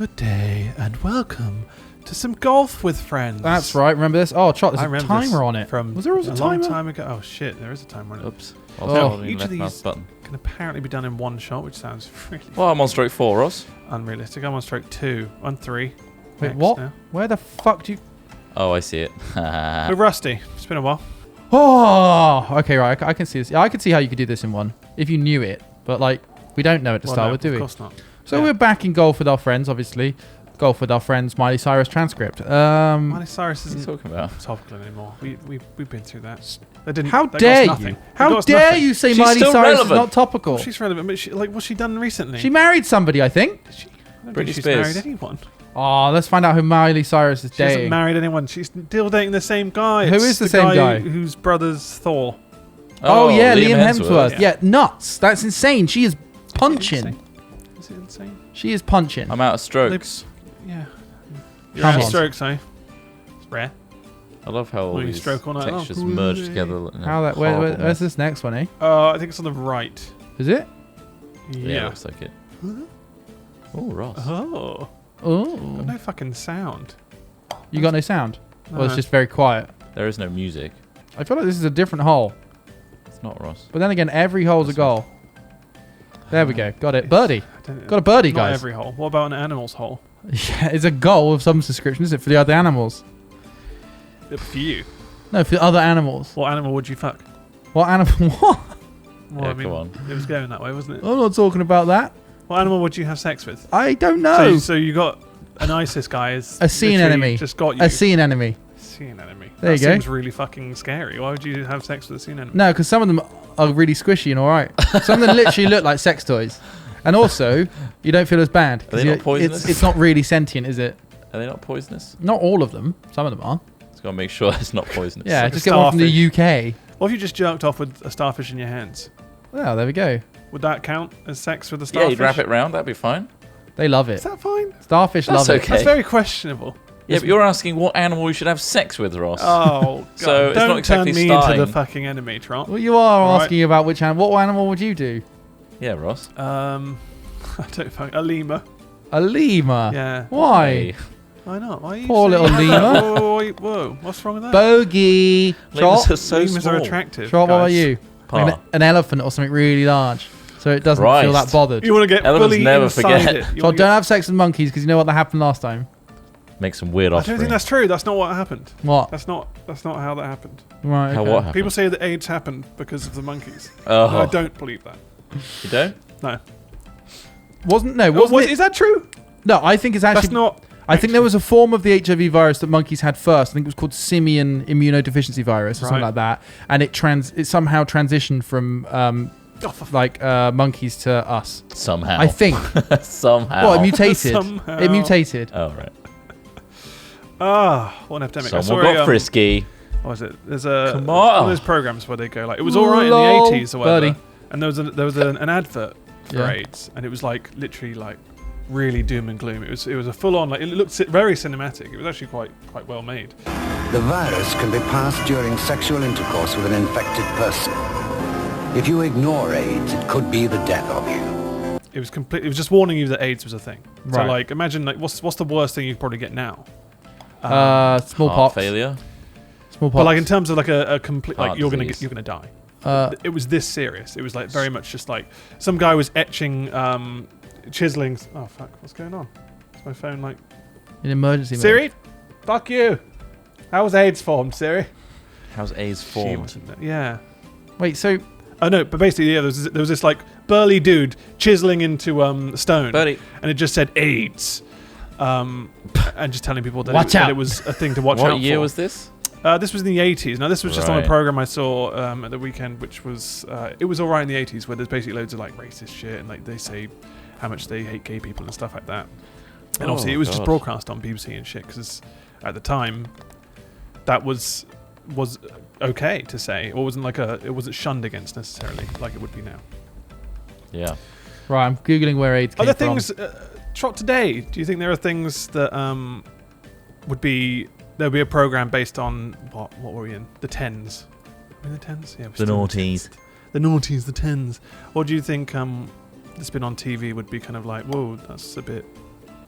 Good day and welcome to some golf with friends. That's right. Remember this? Oh, Trot, there's a timer on it. Was there a long time ago? Oh shit, there is a timer on it. Oops. Each of these can apparently be done in one shot, which sounds really. Well, I'm on stroke 4, Ross. Unrealistic. I'm on stroke 2, on 3. Wait, what? Now. Where the fuck do you? Oh, I see it. We're rusty. It's been a while. Oh, okay, right. I can see this. Yeah, I can see how you could do this in one if you knew it, but like we don't know it to start with, do we? Of course not. So we're back in golf with our friends, obviously. Golf with our friends, Miley Cyrus transcript. Miley Cyrus isn't talking about topical anymore. We've been through that. They didn't. How dare you? How dare you say Miley Cyrus is not topical? Well, she's relevant, but what's she done recently? She married somebody, I think. I don't Britney think she's Spears. married anyone. Oh, let's find out who Miley Cyrus is She dating. hasn't married anyone. She's still dating the same guy. Who is the same guy? Whose brother's Thor. Oh yeah, Liam Hemsworth. Yeah, nuts. That's insane. She is punching. Is it insane? She is punching. I'm out of strokes. Yeah. You're out of strokes, eh? It's rare. I love how all these stroke all night long. textures merge together. How that? Where's this next one, eh? I think it's on the right. Is it? Yeah, looks like it. Oh, Ross. Oh. Oh. Got no fucking sound. You got no sound? No. Well, it's just very quiet. There is no music. I feel like this is a different hole. It's not, Ross. But then again, every hole's a goal. There we go. Got it. Birdie. Got a birdie, guys. Not every hole. What about an animal's hole? Yeah, it's a goal of some description, is it, for the other animals? For you. No, for the other animals. What animal would you fuck? What animal? What? Well, Yeah, I mean, come on. it was going that way, wasn't it? I'm not talking about that. What animal would you have sex with? I don't know. So you got an ISIS guy as A sea enemy. Just got you. A sea enemy. Sea enemy. There you go. That seems really fucking scary. Why would you have sex with a sea enemy? No, because some of them are really squishy and all right. Some of them literally look like sex toys. And also, you don't feel as bad. Are they not poisonous? It's not really sentient, is it? Are they not poisonous? Not all of them. Some of them are. Just gotta make sure it's not poisonous. Yeah, like just get one from the UK. What if you just jerked off with a starfish in your hands? Well, there we go. Would that count as sex with a starfish? Yeah, you'd wrap it round. That'd be fine. They love Is it. that fine? Starfish love That's it. okay. That's very questionable. Yeah, but you're asking what animal we should have sex with, Ross. Oh, God. So it's Don't not exactly turn me into starting. the fucking enemy, Trot. Well, you are All right. asking about which animal. What animal would you do? Yeah, Ross. I don't fuck. A lemur. A lemur. Yeah. Why? Hey. Why not? Why are you Poor saying little that? lemur. Whoa. What's wrong with that? Bogey. Lemurs Trot. are so Lemurs small. are attractive. Trot, what about guys. you? Pa. Like an elephant or something really large. So it doesn't feel that Christ. bothered. You want to get Elephants fully never inside forget. it. You So wanna don't get- have sex with monkeys because you know what that happened last time. Make some weird I offspring. don't think that's true. That's not what happened. What? That's not how that happened. Right. How okay. what happened? People say that AIDS happened because of the monkeys. Oh. I don't believe that. You don't? No. Wasn't it? Is that true? No, I think it's actually. That's not. I think there was a form of the HIV virus that monkeys had first. I think it was called simian immunodeficiency virus or something Right. like that, and it somehow transitioned from monkeys to us. Somehow. I think. Somehow. Well, it mutated. Somehow. It mutated. Oh, right. What an epidemic. Someone got frisky. What was it? There's a Come one of on. those programs where they go like, it was all right in the Lol. 80s or whatever, Birdie. and there was an advert for Yeah. AIDS, and it was like literally like really doom and gloom. It was a full on, like, it looked very cinematic. It was actually quite well made. The virus can be passed during sexual intercourse with an infected person. If you ignore AIDS, it could be the death of you. It was just warning you that AIDS was a thing. So Right. like, imagine like what's the worst thing you could probably get now? Smallpox. Heart failure. Smallpox. But like in terms of like a complete, like Heart you're disease. gonna die. Uh, It was this serious. It was like very much just like some guy was etching, chiseling. Oh fuck, what's going on? Is my phone like in emergency mode. Siri? Fuck you. How was AIDS formed, Siri? How's AIDS She formed? wasn't- Yeah. Wait, so Oh no, but basically, yeah, there was this like burly dude chiseling into stone, Birdie. and it just said AIDS, and just telling people that, Watch that out. it was a thing to watch out What year for. was this? This was in the 80s. Now this was just on a Right. program I saw at the weekend, which was it was alright in the 80s, where there's basically loads of like racist shit, and like they say how much they hate gay people and stuff like that. And Oh, obviously it was just God. broadcast on BBC and shit, because at the time that was okay to say, or wasn't like it wasn't shunned against necessarily like it would be now. Yeah. right, I'm googling where AIDS came Are there from. things, Trot, today? Do you think there are things that would be there'll be a program based on what were we in? The tens. Were we in the tens? Yeah, we're The still in noughties. tens. The noughties, the tens. Or do you think that's been on TV would be kind of like, whoa, that's a bit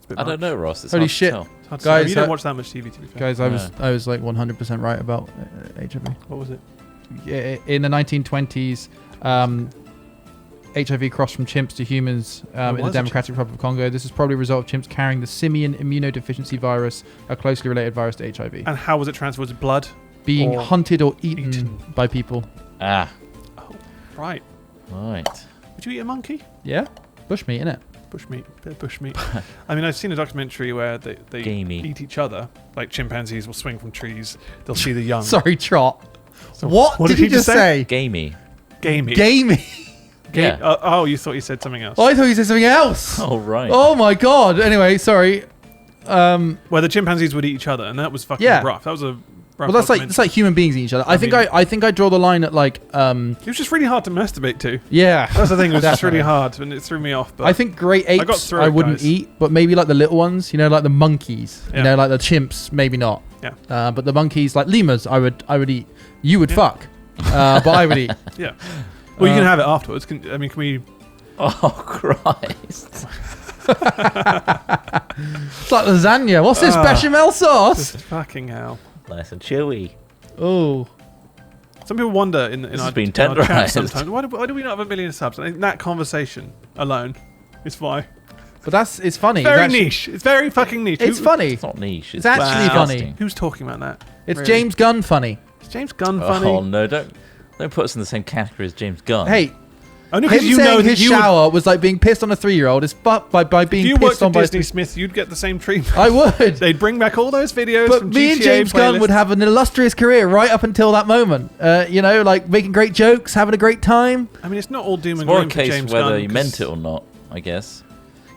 It's a bit I don't much. know, Ross. It's Holy hard to shit. tell. It's hard to Guys, say. You don't watch that much TV, to be fair. Guys, I was like 100% right about HIV. What was it? In the 1920s, HIV crossed from chimps to humans in the was a Democratic Republic of Congo. This is probably a result of chimps carrying the simian immunodeficiency virus, a closely related virus to HIV. And how was it transferred? Was it blood? Being or hunted or eaten eaten. by people. Ah, Right. right. Would you eat a monkey? Yeah? Bushmeat, innit? Bushmeat. Bit of bushmeat. I mean, I've seen a documentary where they Gamey. eat each other. Like chimpanzees will swing from trees. They'll see the young. Sorry, Trot. So what did you just say? Gamey. Gamey. Gamey. Yeah. Oh, you thought you said something else. Oh, I thought you said something else. Oh, right. Oh my god. Anyway, sorry. Where the chimpanzees would eat each other, and that was fucking Yeah. rough. That was a rough Well, that's documentary. like human beings eating each other. I think I draw the line at like It was just really hard to masturbate to. yeah. That's the thing. It was just really Definitely. hard, and it threw me off. But I think great apes got through I it, wouldn't guys. eat, but maybe like the little ones, you know, like the monkeys, Yeah. you know, like the chimps, maybe not. Yeah. But the monkeys, like lemurs, I would eat. You would fuck, but I would eat. yeah. Well, you can have it afterwards. Can we? Oh, Christ. It's like lasagna. What's this bechamel sauce? Just fucking hell. Nice and chewy. Oh, Some people wonder in This our, has been in our chat tenderised. sometimes, why do we not have a million subs? I think that conversation alone is why. but it's funny. Very It's actually- niche. It's very fucking niche. It's funny. It's not niche. It's actually funny. disgusting. Who's talking about that? It's Really? James Gunn funny. Is James Gunn funny? Oh, no. Don't put us in the same category as James Gunn. Hey, Only him because you know saying that his you would, shower was like being pissed on a 3-year-old is fucked by if being you worked pissed on at by. Disney Smith, you'd get the same treatment. I would. They'd bring back all those videos But from me and GTA James Gunn would playlists. have an illustrious career right up until that moment. You know, like making great jokes, having a great time. I mean, it's not all doom It's and more a gloom for case James whether Gunn. he 'cause meant it or not, I guess.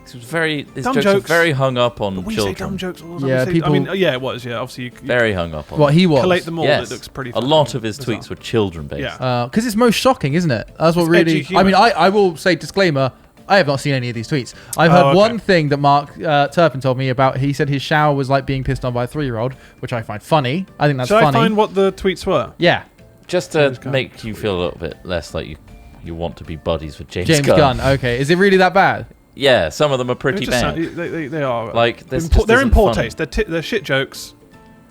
His Dumb jokes jokes. are very hung up on We say dumb children. jokes all the time. Yeah, We say- people- I mean, yeah, it was. Yeah, obviously you Very hung up on What he was. collate them all. Yes. It looks pretty. A lot fucking of his bizarre. tweets were children-based. Yeah. Because it's most shocking, isn't it? That's what It's really. edgy I mean, humour. I will say disclaimer. I have not seen any of these tweets. I've heard okay. one thing that Mark Turpin told me about. He said his shower was like being pissed on by a 3-year-old, which I find funny. I think that's Shall I funny. find what the tweets were? Yeah, Just to James Gunn. make you feel a little bit less like you want to be buddies with James James Gunn. Okay, is it really that bad? Yeah, some of them are They pretty just bad. sound- they are. Like, this they're just in isn't poor funny. taste. They're shit jokes,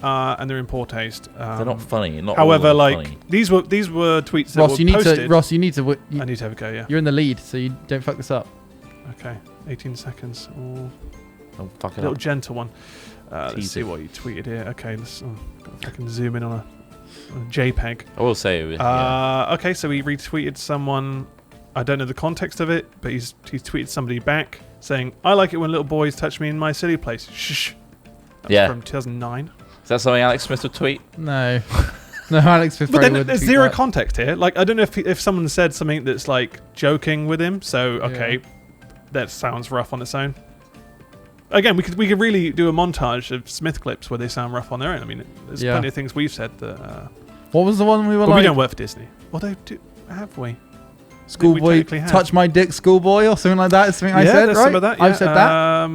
and they're in poor taste. They're not funny. Not all However, of them like funny. these were tweets that Ross, were you need posted. to. Ross, you need to. I need to have a go. Yeah. You're in the lead, so you don't fuck this up. Okay. 18 seconds. Oh, Don't fuck a it little up. gentle one. Let's Tease see it. what you tweeted here. Okay. Let's fucking zoom in on a JPEG. I will say, yeah. Okay, so he retweeted someone. I don't know the context of it, but he's tweeted somebody back saying, "I like it when little boys touch me in my silly place." Shh. That's Yeah. from 2009. Is that something Alex Smith would tweet? No, no, Alex Smith. But probably then would there's tweet zero that. context here. Like, I don't know if someone said something that's like joking with him. So okay, that sounds rough on its own. Again, we could really do a montage of Smith clips where they sound rough on their own. I mean, there's Yeah. plenty of things we've said that. What was the one we were But like? we don't work for Disney. Although, have we? Schoolboy, technically have. touch my dick, schoolboy, or something like that. Is something I yeah, said, there's right? some of that. I've said that.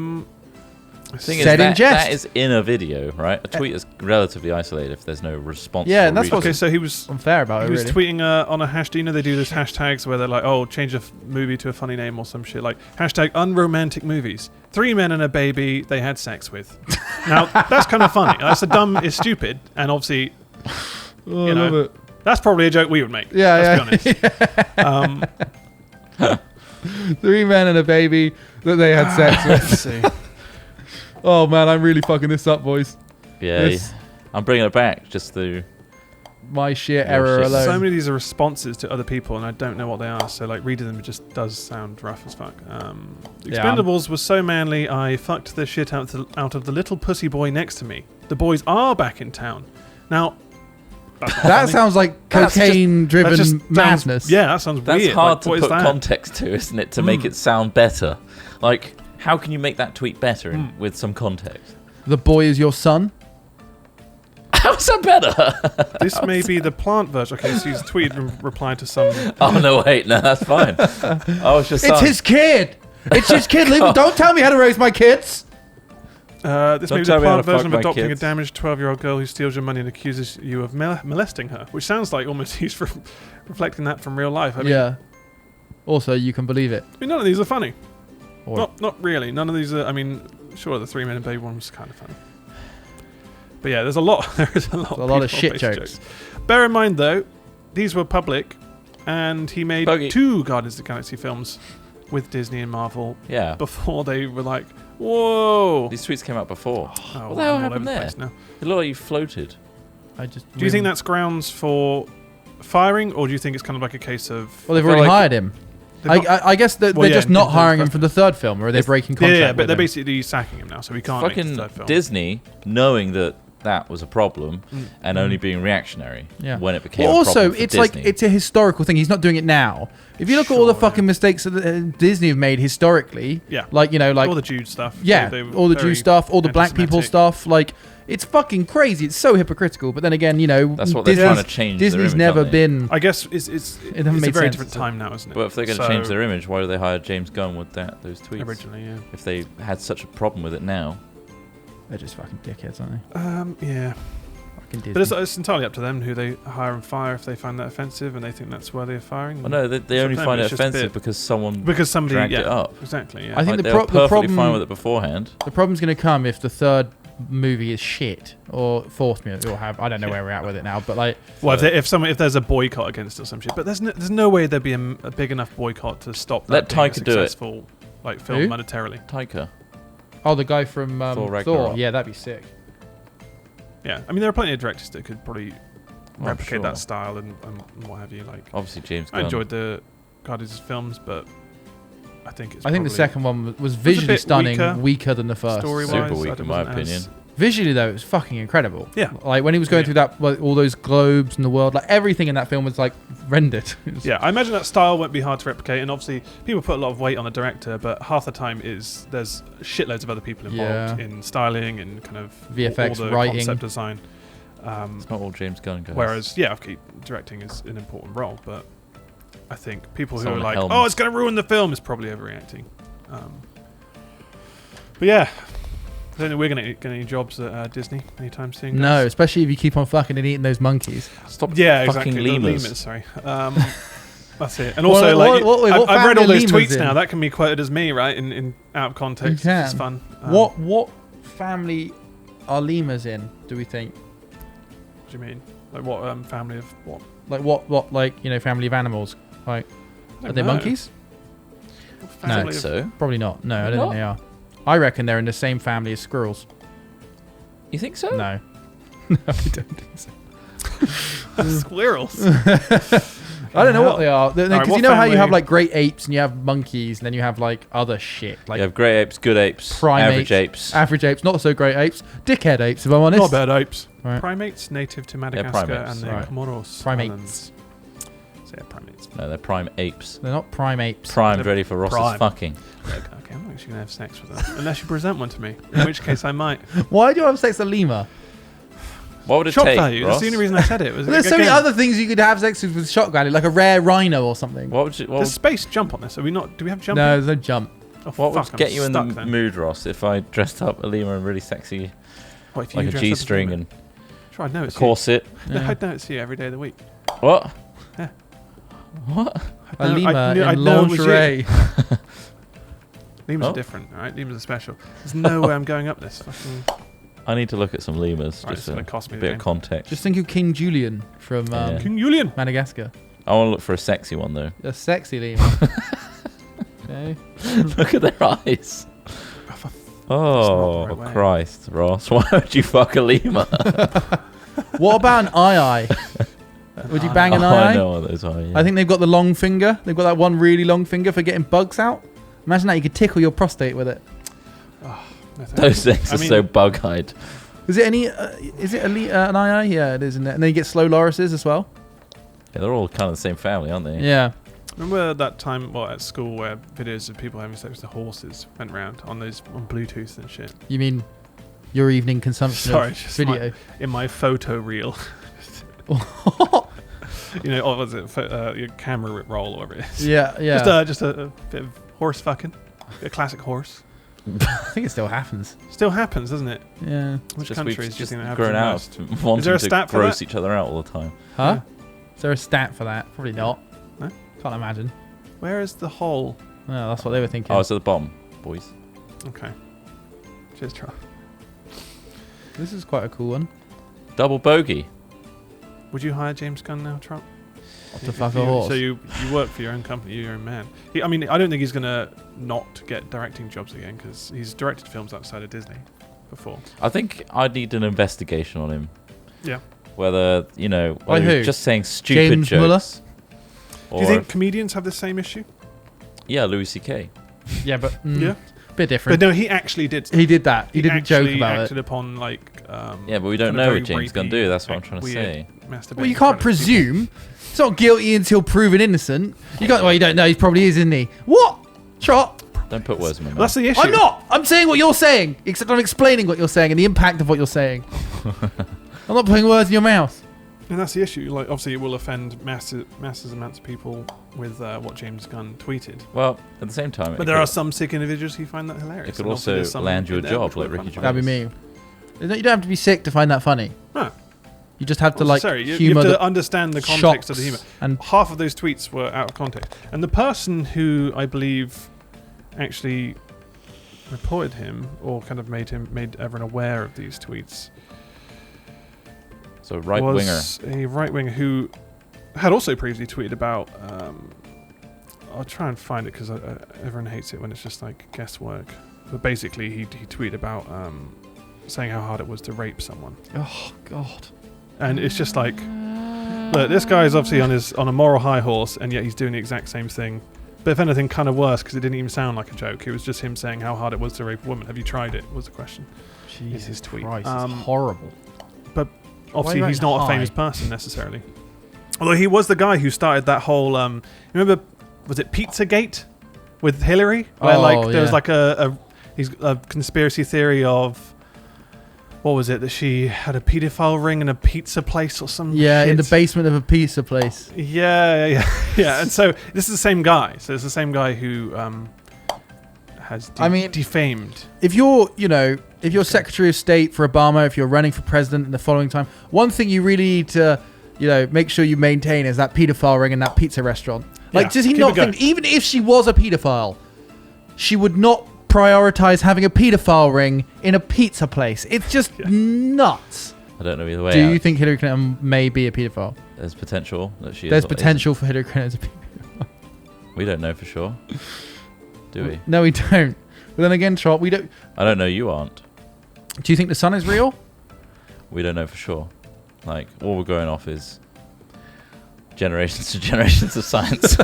Thing Said in is, jest. that is in a video, right? A tweet is relatively isolated if there's no response. Yeah, or and that's reason. what's Okay, so he was unfair about he it, was really. tweeting on a hashtag. You know, they do those hashtags where they're like, "Oh, change a movie to a funny name or some shit." Like hashtag unromantic movies. 3 men and a baby they had sex with. Now that's kind of funny. That's it's stupid, and obviously, Oh, you I know, love it. that's probably a joke we would make. Yeah, let's be honest. 3 men and a baby that they had sex with. Let's see. Oh man, I'm really fucking this up, boys. Yeah, This- I'm bringing it back just through. My sheer Your error shit. alone. So many of these are responses to other people, and I don't know what they are. So, like, reading them just does sound rough as fuck. Expendables was so manly, I fucked the shit out of the little pussy boy next to me. The boys are back in town. Now, that's not That funny. sounds like That's just- cocaine-driven that just sounds- madness. Yeah, that sounds That's weird. hard Like, to what is put that? context to, isn't it? To make it sound better. Like, how can you make that tweet better with some context? The boy is your son. How's that better? This may be the plant version. Okay, so he's tweeted and replied to some. Oh no, wait, no, that's fine. Oh, it's just It's his kid. It's his kid. Leave Don't tell me how to raise my kids. This may be tell the me how to plant version of fuck my adopting kids. a damaged 12-year-old girl who steals your money and accuses you of molesting her, which sounds like almost he's reflecting that from real life. I mean, Yeah. Also, you can believe it. I mean, none of these are funny. Or Not really. None of these are. I mean, sure, the 3 Men and Baby one was kind of funny. But yeah, there's a lot. There's a lot of shit people-based jokes. Bear in mind, though, these were public, and he made Buggy. 2 Guardians of the Galaxy films with Disney and Marvel Yeah. before they were like, whoa. These tweets came out before. Oh, What the hell I'm all happened over the there? place now. It looked like you floated. I just. Do you think that's grounds for firing, or do you think it's kind of like a case of? Well, they've I feel already like hired him. they've got- I guess they're Well, yeah, just not in hiring him first- for the third film, or are they breaking yeah, contract? yeah, but with they're him? basically sacking him now, so we can't make the Fucking third film. Disney, knowing that was a problem, Mm. and only being reactionary Yeah. when it became Well, a also, problem for it's Disney. like it's a historical thing. He's not doing it now. If you look at all the Sure, fucking mistakes that Disney have made historically, Yeah. like all the Jude stuff. yeah, they were all the very Jew stuff, all the black people anti-Semitic. stuff, like it's fucking crazy. It's so hypocritical. But then again, That's what they're Disney's, trying to change. their Disney's image, never aren't they? been. I guess it's It hasn't a made very sense, different so- time now, isn't it? But if they're going to change their image, why do they hire James Gunn with those tweets? Originally, yeah. If they had such a problem with it now. They're just fucking dickheads, aren't they? Yeah. Fucking Disney. But it's entirely up to them who they hire and fire if they find that offensive and they think that's worthy of firing. Well, no, they It's only up to them, find it it's just a offensive bit- because someone because somebody dragged it up. Exactly, yeah. I think Like, the they were pro- the perfectly problem- fine with it beforehand. The problem's going to come if the third movie is shit or fourth movie will have. I don't know where we're at with it now, but like, Well, if there's a boycott against it or some shit, but there's no way there'd be a big enough boycott to stop that Let being a Taika do it. successful like film Who? monetarily. Taika. oh, the guy from Thor Thor, Ragnarok. yeah, that'd be sick. Yeah, I mean there are plenty of directors that could probably replicate sure. that style and what have you. Like Obviously, James I Gunn. enjoyed the Guardians films, but I think it's I think the probably second one was a visually bit stunning, weaker than the first. story-wise. Super weak, I in my wasn't as- opinion. Visually though, it was fucking incredible. Yeah. Like when he was going Yeah. through that, like, all those globes in the world, like everything in that film was like rendered. It was- Yeah, I imagine that style won't be hard to replicate, and obviously people put a lot of weight on the director, but half the time there's shitloads of other people involved Yeah. in styling and kind of VFX, all the writing. concept design. It's not all James Gunn guys. Whereas, yeah, okay, directing is an important role, but I think people who Someone are like, helmets. "Oh, it's going to ruin the film," is probably overreacting. But yeah, I don't think we're going to get any jobs at Disney anytime soon. No, guys. especially if you keep on fucking and eating those monkeys. Stop Yeah, fucking exactly. The lemurs. sorry. That's it. And also, what I've read all family those lemurs tweets in? now. That can be quoted as me, right? In out of context, You it's can. fun. What family are lemurs in? Do we think? What do you mean? Like what family of what? Like what like family of animals? Like I are don't they know. monkeys? What I family think of- so. Probably not. No, I don't Not? think they are. I reckon they're in the same family as squirrels. You think so? No. No, I don't think so. Squirrels. I don't know what they are. Because Alright, you what know how you have family- like great apes and you have monkeys and then you have like other shit. Like You have grey apes, good apes, Primates. average apes. average apes, not so great apes. Dickhead apes, if I'm honest. Not bad apes. Right. Primates native to Madagascar primates. and the Right. Comoros Primates. Islands. So yeah, primates. No, they're prime apes. They're not prime apes. Primed They're ready for Ross's prime. fucking. Look, okay, I'm not actually gonna have sex with them unless you present one to me. In which case, I might. Why do you have sex with a lemur? What would it Shock take, value. Ross? That's the only reason I said it. Was There's so many again, other things you could have sex with shock value, like a rare rhino or something. What would you? What There's would, space jump on this. Are we not? Do we have jump? No, there's no jump. Oh, what would fuck, I'm get you in the stuck then. mood, Ross, if I dressed up a lemur and really sexy, What, if you like a dressed up as G-string lemur? and Sure, I'd know a it's you. corset? Yeah. I'd know it's you every day of the week. What? Yeah. What? A No, lemur I'd in know it was you. lingerie. Lemurs Oh. are different, all right? Lemurs are special. There's no way I'm going up this. Fucking... I need to look at some lemurs. Right, Just it's a going to cost me bit the of game. context. Just think of King Julian from Yeah. King Julian. Madagascar. I want to look for a sexy one though. A sexy lemur. Okay. Look at their eyes. Oh, the right way. Christ, Ross. Why would you fuck a lemur? What about an eye? Would you bang an Oh, eye? I know what those are. Yeah. I think they've got the long finger. They've got that one really long finger for getting bugs out. Imagine that you could tickle your prostate with it. No, thank those you. things I are mean, so bug-eyed. Is it any? Is it an eye? Yeah, it is. Isn't it? And then you get slow lorises as well. Yeah, they're all kind of the same family, aren't they? Yeah. Remember that time, at school where videos of people having sex with horses went round on Bluetooth and shit? You mean your evening consumption Sorry, of just video? In my photo reel. Or was it your camera roll or whatever it is? Yeah, yeah. Just a bit of horse fucking. A classic horse. I think it still happens. Still happens, doesn't it? Yeah. Which Just countries we've do you just think that happens grown the out most? of wanting there a to stat for gross that? each other out all the time. Huh? Is there a stat for that? Probably not. No? Can't imagine. Where is the hole? No, that's what they were thinking. Oh, it's at the bottom. boys. Okay. Cheers, Trump. This is quite a cool one. Double bogey. Would you hire James Gunn now, Trump? What the fuck a horse? So you work for your own company, you're your own man. I mean, I don't think he's going to not get directing jobs again because he's directed films outside of Disney before. I think I'd need an investigation on him. Yeah. Whether, By who? just saying stupid James jokes. Do you think comedians have the same issue? Yeah, Louis C.K. Yeah, but Yeah. bit different. But no, he actually did. He did that. He didn't joke actually about acted it. upon Yeah, but we don't kind of know very what James Gunn rapey, do. That's what I'm trying to weird say. masturbating Well, you in front can't of presume. He's not guilty until proven innocent. You can't. Well, you don't know. He probably is, isn't he? What? Trot. Don't put words in my people. That's mouth. the issue. I'm not. I'm saying what you're saying. Except I'm explaining what you're saying and the impact of what you're saying. I'm not putting words in your mouth. And that's the issue. Like, obviously, it will offend masses amounts of people with what James Gunn tweeted. Well, at the same time, But there are some sick individuals who find that hilarious. It could And also there's some land you a in there job which like will Ricky find Gervais. That'd be me. You don't have to be sick to find that funny. No. You just have to Not necessarily. You humor have to the understand the context of the humor. and Half of those tweets were out of context. And the person who I believe actually reported him or kind of made everyone aware of these tweets So right winger. was a right winger who had also previously tweeted about. I'll try and find it because everyone hates it when it's just like guesswork. But basically, he tweeted about saying how hard it was to rape someone, oh god. and it's just like, look, this guy is obviously on a moral high horse, and yet he's doing the exact same thing. But if anything, kind of worse because it didn't even sound like a joke. It was just him saying how hard it was to rape a woman. Have you tried it? Was the question. Jesus his tweet. Christ, it's horrible. Obviously, Why he's rank not a high? famous person necessarily. Although he was the guy who started that whole. Remember, was it Pizzagate with Hillary? Where there was like a conspiracy theory of. What was it that she had a paedophile ring in a pizza place or some Yeah, shit? in the basement of a pizza place. Yeah. And so this is the same guy. So it's the same guy who has defamed. If you're Secretary of State for Obama, if you're running for president in the following time, one thing you really need to, make sure you maintain is that paedophile ring in that pizza restaurant. Like, Yeah, does he keep not it going. think, even if she was a paedophile, she would not prioritize having a paedophile ring in a pizza place? It's just nuts. I don't know either way. Do you think Hillary Clinton may be a paedophile? There's potential that she There's is. potential for Hillary Clinton to be a paedophile. We don't know for sure. Do we? No, we don't. But then again, Trot, we don't. I don't know. You aren't. Do you think the sun is real? We don't know for sure. Like, all we're going off is generations to generations of science.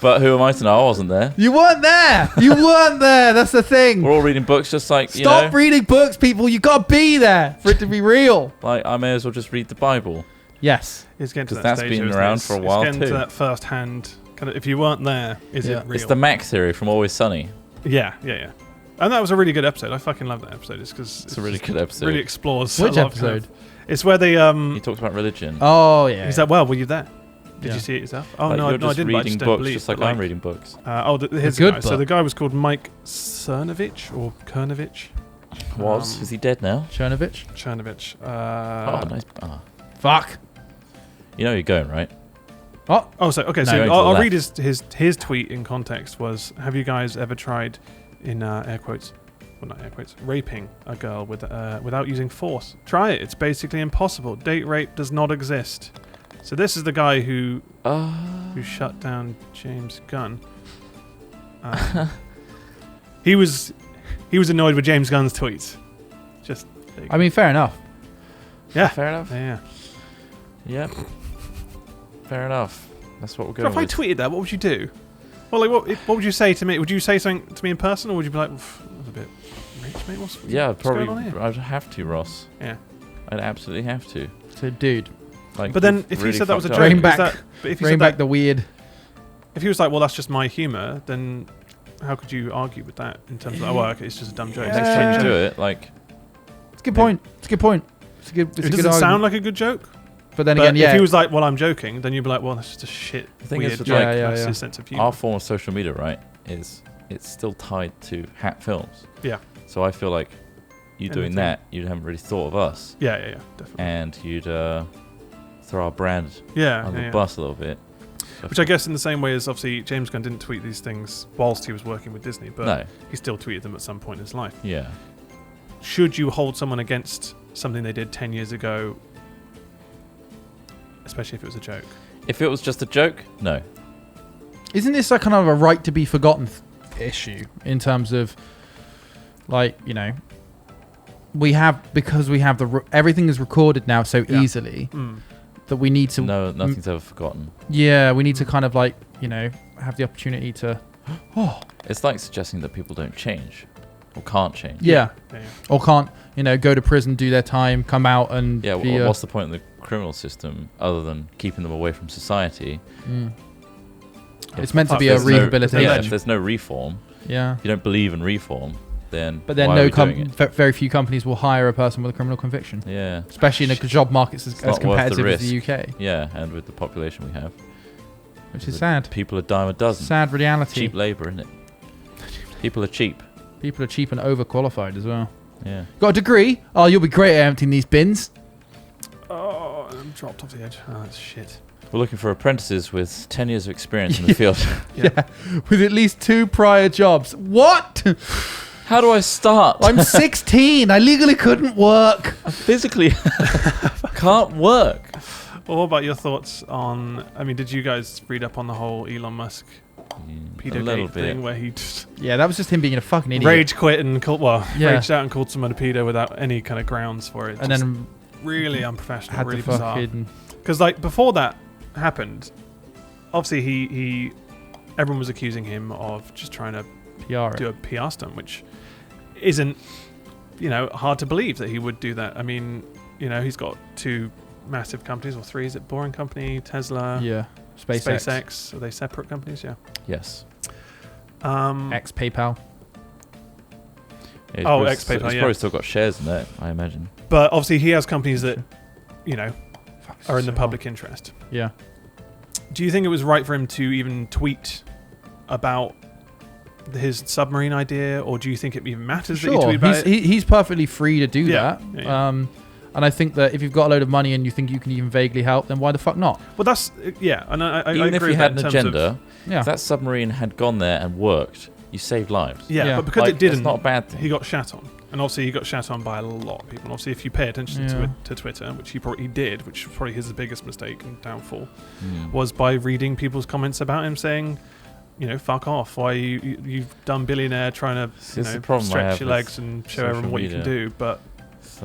But who am I to know? I wasn't there. You weren't there. You weren't there. That's the thing. We're all reading books just like, Stop reading books, people. You got to be there for it to be real. like I may as well just read the Bible. Yes. It's getting to 'Cause that that's stage, been isn't it? around for a while It's getting too. to that first-hand kind of. If you weren't there, is Yeah. it real? It's the Mac theory from Always Sunny. Yeah. And that was a really good episode. I fucking love that episode. It's because It's a really good episode. really explores. Which a lot of kind episode? of- it's where they He talks about religion. Oh, yeah. He's like, well, were you there? Did Yeah. you see it yourself? Oh Like, no, you're no, I just didn't. But I reading just don't books, believe. just like But, I'm reading books. Here's the good guy. So book. the guy was called Mike Cernovich or Kernovich. Is he dead now? Chernovich. Chernovich. Oh, nice. Ah. Fuck. You know where you're going, right? Oh, so okay. No, So going to I'll the read his tweet in context. Was, have you guys ever tried, in air quotes, well not air quotes, raping a girl without using force? Try it. It's basically impossible. Date rape does not exist. So this is the guy who shut down James Gunn. He was annoyed with James Gunn's tweets. Just. there you go. I mean, fair enough. Yeah. Fair enough. Yeah. Yep. Fair enough. That's what we're So going if I with. tweeted that, what would you do? Well, like, what would you say to me? Would you say something to me in person, or would you be like, "That's a bit rich, mate? What's Yeah, going on here?" probably. I'd have to, Ross. Yeah. I'd absolutely have to. So, dude, Like, But then, you've if really he said that was a fucked joke, up. Bring is back- that, but if he bring said back that, the weird. if he was like, "Well, that's just my humor," then how could you argue with that in terms of, "Oh, well, okay, it's just a dumb joke"? Next time you do it, like, It's a good point. It's a good point. It's a good. It's It a good doesn't sound argument. like a good joke. But then But again, yeah. if he was like, "Well, I'm joking," then you'd be like, "Well, that's just a shit, The thing weird is, joke." like, That's yeah. his sense of humor. our form of social media, right, is it's still tied to Hat Films. Yeah. So I feel like you doing Anything. that, you haven't really thought of us, Yeah, definitely. and you'd throw our brand Yeah, on the yeah. bus a little bit. Which I guess in the same way as obviously James Gunn didn't tweet these things whilst he was working with Disney, but he still tweeted them at some point in his life. Yeah. Should you hold someone against something they did 10 years ago, especially if it was a joke? If it was just a joke, no. Isn't this a kind of a right to be forgotten issue in terms of, like, you know, because we have everything is recorded now so easily that we need to. No, nothing's ever forgotten. Yeah, we need to kind of like, you know, have the opportunity to. It's like suggesting that people don't change or can't change. Yeah. Or can't, you know, go to prison, do their time, come out and. Yeah. Well, what's the point in the criminal system other than keeping them away from society? It's meant to be a rehabilitation. If there's no reform. Yeah. If you don't believe in reform, then. But then very few companies will hire a person with a criminal conviction. Yeah. Especially in a job market as competitive as the UK. Yeah, and with the population we have. Which is sad. People are dime a dozen. Sad reality. Cheap labour, isn't it? People are cheap. People are cheap and overqualified as well. Yeah. Got a degree? Oh, you'll be great at emptying these bins. Oh, I'm dropped off the edge. Oh, that's shit. We're looking for apprentices with 10 years of experience in the field. Yeah. With at least 2 prior jobs. What? How do I start? I'm 16. I legally couldn't work. I physically can't work. Well, what about your thoughts on... I mean, did you guys read up on the whole Elon Musk pedo thing where he just... Yeah, that was just him being a fucking idiot. Rage quit and raged out and called someone a pedo without any kind of grounds for it. And then... Really unprofessional, had really the bizarre. Fucking... Because, like, before that happened, obviously everyone was accusing him of just trying to do a PR stunt, which isn't, you know, hard to believe that he would do that. I mean, you know, he's got 2 massive companies, or 3. Is it Boring Company, Tesla? Yeah. SpaceX. Are they separate companies? Yeah. Yes. Ex-PayPal. Yeah, ex-PayPal, he's probably still got shares in that, I imagine. But obviously he has companies that, you know, are in the public interest. Yeah. Do you think it was right for him to even tweet about his submarine idea, or do you think it even matters that he tweeted about it? He's perfectly free to do that. Yeah. And I think that if you've got a load of money and you think you can even vaguely help, then why the fuck not? Well, that's... Yeah, and I even agree if you had an agenda, if that submarine had gone there and worked, you saved lives. Yeah, but because it didn't, it's not a bad thing. He got shat on. And obviously he got shat on by a lot of people. And obviously if you pay attention to Twitter, which he did, which was probably his biggest mistake and downfall, was by reading people's comments about him saying, you know, fuck off. Why you've done billionaire trying to stretch your legs and show everyone what you can do. But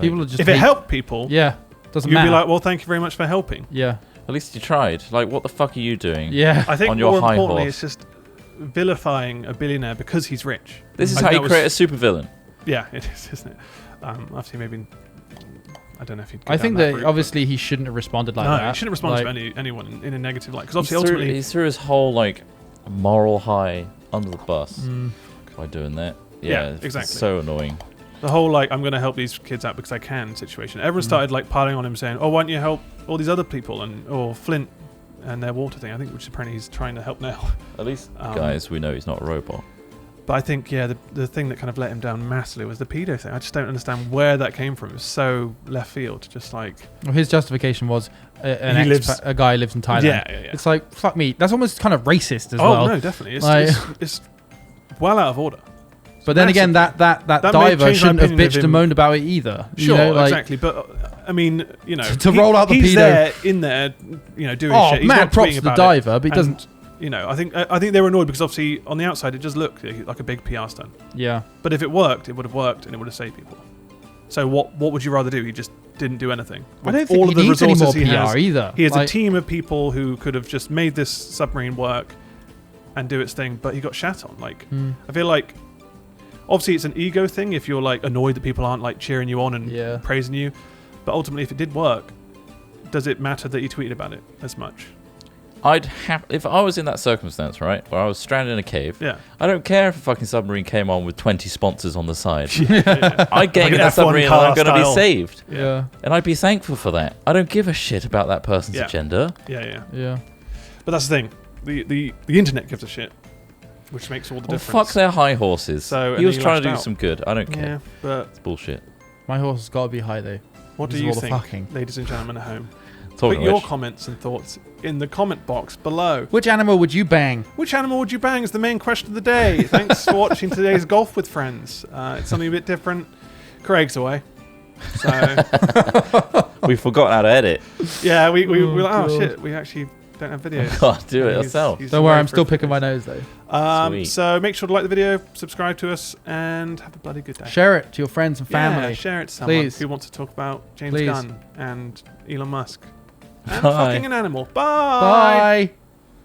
people are just if it helped people, doesn't you'd matter. be like, well, thank you very much for helping. Yeah. At least you tried. Like, what the fuck are you doing? Yeah. I think on your more high importantly, horse? it's just vilifying a billionaire because he's rich. This is how you create a supervillain. Yeah, it is, isn't it? Obviously, maybe... I don't know if he'd... I think that obviously he shouldn't have responded like that. No, he shouldn't respond to anyone in a negative light. Because obviously, ultimately... He threw his whole, like, moral high under the bus by doing that. Yeah, exactly. It's so annoying. The whole, like, I'm going to help these kids out because I can situation. Everyone started, like, piling on him saying, oh, why don't you help all these other people? Or Flint and their water thing, I think, which apparently he's trying to help now. At least, guys, we know he's not a robot. But I think, the thing that kind of let him down massively was the pedo thing. I just don't understand where that came from. It was so left field, just like... Well, his justification was a guy lives in Thailand. Yeah. It's like, fuck me. That's almost kind of racist as well. Oh, no, definitely. It's well out of order. But then again, that diver shouldn't have bitched and moaned about it either. Sure, you know, exactly. But I mean, you know, to roll out the he's pedo in there, you know, doing shit. Oh, mad props to the diver, but he doesn't. You know, I think they were annoyed because obviously on the outside it just looked like a big PR stunt. Yeah. But if it worked, it would have worked and it would have saved people. So what would you rather do? He just didn't do anything. I don't think he needs any more PR either. He has a team of people who could have just made this submarine work and do its thing, but he got shat on. Like, I feel like obviously it's an ego thing if you're like annoyed that people aren't like cheering you on and praising you, but ultimately if it did work, does it matter that you tweeted about it as much? If I was in that circumstance, right, where I was stranded in a cave, I don't care if a fucking submarine came on with 20 sponsors on the side. I'd get in that submarine and I'm going to be saved. Yeah. And I'd be thankful for that. I don't give a shit about that person's agenda. Yeah. But that's the thing. The internet gives a shit, which makes all the difference. Fuck their high horses. So he was trying to do some good. I don't care. Yeah, but it's bullshit. My horse has got to be high though. What do you think, ladies and gentlemen at home? Put your comments and thoughts in the comment box below. Which animal would you bang? Which animal would you bang is the main question of the day. Thanks for watching today's Golf with Friends. It's something a bit different. Craig's away. So we forgot how to edit. Yeah, we were like, oh shit, we actually don't have videos. Can't do it ourselves. Don't worry, I'm still picking my nose though. So make sure to like the video, subscribe to us, and have a bloody good day. Share it to your friends and family. Yeah, share it to someone Please. who wants to talk about James Gunn and Elon Musk. And Bye. fucking an animal. Bye. Bye.